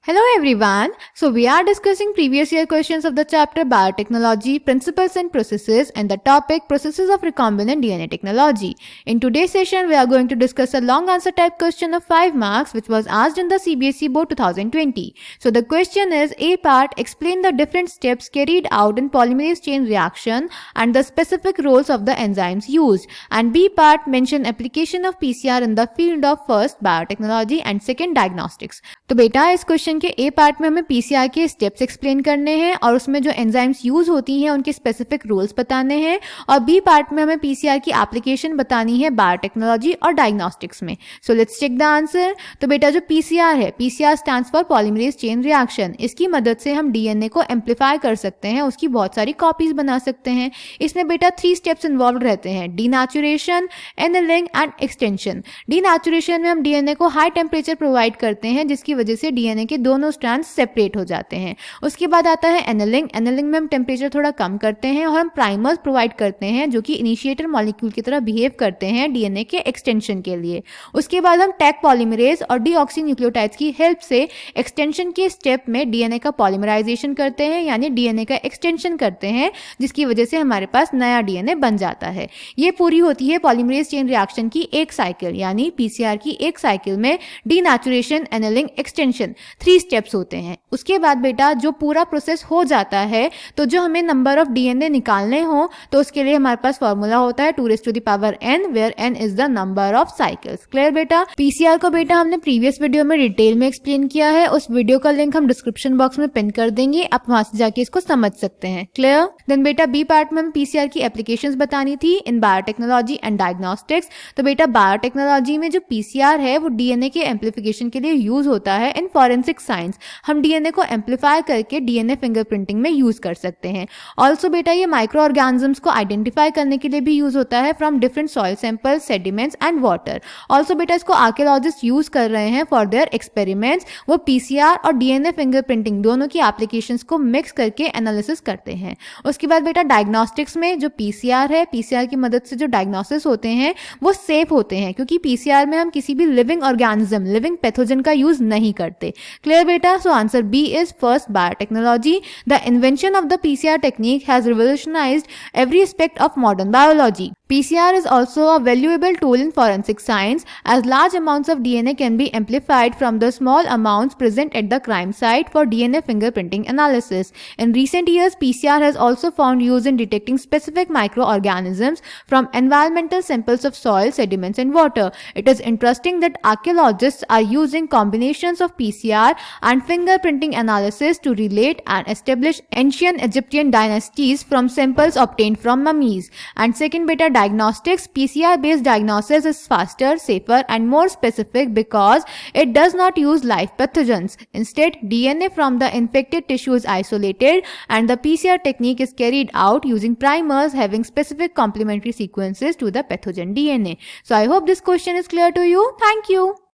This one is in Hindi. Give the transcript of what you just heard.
Hello everyone. So we are discussing previous year questions of the chapter Biotechnology, Principles and Processes and the topic Processes of Recombinant DNA Technology. In today's session, we are going to discuss a long answer type question of 5 marks which was asked in the CBSE Board 2020. So the question is A part, explain the different steps carried out in polymerase chain reaction and the specific roles of the enzymes used. And B part, mention application of PCR in the field of first biotechnology and second diagnostics. तो बेटा इस क्वेश्चन के ए पार्ट में हमें पीसीआर के स्टेप्स एक्सप्लेन करने हैं और उसमें जो एंजाइम्स यूज होती हैं उनके स्पेसिफिक रोल्स बताने हैं और बी पार्ट में हमें पीसीआर की एप्लीकेशन बतानी है बायोटेक्नोलॉजी और डायग्नोस्टिक्स में. So let's check the answer. तो बेटा जो पीसीआर है, PCR stands for polymerase chain reaction. इसकी मदद से हम डीएनए को एम्पलीफाई कर सकते हैं, उसकी बहुत सारी कॉपीज बना सकते हैं. इसमें बेटा 3 स्टेप्स इन्वॉल्व रहते हैं, denaturation, annealing and extension. Denaturation में हम डीएनए को हाई टेम्परेचर प्रोवाइड करते हैं जिसकी वजह से डीएनए के दोनों स्ट्रैंड्स सेपरेट हो जाते हैं. उसके बाद आता है एनेलिंग. एनेलिंग में हम टेम्परेचर थोड़ा कम करते हैं और हम प्राइमर्स प्रोवाइड करते हैं जो कि इनिशिएटर मॉलिक्यूल की तरह बिहेव करते हैं डीएनए के एक्सटेंशन के लिए. उसके बाद हम टैग पॉलीमरेज और डीऑक्सी न्यूक्लियोटाइड्स की हेल्प से एक्सटेंशन के स्टेप में डीएनए का पॉलीमराइजेशन करते हैं, यानी डीएनए का एक्सटेंशन करते हैं जिसकी वजह से हमारे पास नया डीएनए बन जाता है. ये पूरी होती है पॉलीमरेज चेन रिएक्शन की एक साइकिल, यानी पीसीआर की एक साइकिल में डीनेचुरेशन, एनेलिंग, एक्सटेंशन 3 स्टेप्स होते हैं. उसके बाद बेटा जो पूरा प्रोसेस हो जाता है तो जो हमें नंबर ऑफ डीएनए निकालने हो तो उसके लिए हमारे पास फॉर्मूला होता है 2n where n is the number of cycles. Clear बेटा. पीसीआर को बेटा हमने प्रीवियस वीडियो में डिटेल में एक्सप्लेन किया है, उस वीडियो का लिंक हम डिस्क्रिप्शन बॉक्स में पिन कर देंगे, आप वहां से जाके इसको समझ सकते हैं. क्लियर. देन बेटा बी पार्ट में हम पीसीआर की एप्लीकेशंस बतानी थी इन बायोटेक्नोलॉजी एंड डायग्नोस्टिक्स. तो बेटा बायोटेक्नोलॉजी में जो पीसीआर है वो डीएनए के एम्पलीफिकेशन के लिए यूज होता है. इन फॉरेंसिक साइंस हम डीएनए को एम्पलीफाई करके डीएनए फिंगरप्रिंटिंग में यूज कर सकते हैं. ऑल्सो बेटा ये माइक्रो ऑर्गेनिजम्स को आइडेंटिफाई करने के लिए भी यूज होता है from different soil samples, sediments and water. Also बेटा इसको आर्कियोलॉजिस्ट यूज कर रहे हैं फॉर देयर एक्सपेरिमेंट्स. वो पीसीआर और डीएनए फिंगरप्रिंटिंग दोनों की एप्लीकेशंस को मिक्स करके एनालिसिस करते हैं. उसके बाद बेटा डायग्नोस्टिक्स में जो पीसीआर है, पीसीआर की मदद से जो डायग्नोसिस होते हैं वो सेफ होते हैं क्योंकि पीसीआर में हम किसी भी लिविंग ऑर्गेनिज्म, लिविंग पैथोजन का यूज नहीं करते. क्लियर बेटा. So answer B is first biotechnology. The invention of the PCR technique has revolutionized every aspect of modern biology. PCR is also a valuable tool in forensic science as large amounts of DNA can be amplified from the small amounts present at the crime site for DNA fingerprinting analysis. In recent years, PCR has also found use in detecting specific microorganisms from environmental samples of soil, sediments and water. It is interesting that archaeologists are using combinations of PCR and fingerprinting analysis to relate and establish ancient Egyptian dynasties from samples obtained from mummies. And second beta diagnostics, PCR based diagnosis is faster, safer and more specific because it does not use live pathogens. Instead, DNA from the infected tissue is isolated and the PCR technique is carried out using primers having specific complementary sequences to the pathogen DNA. So I hope this question is clear to you. Thank you.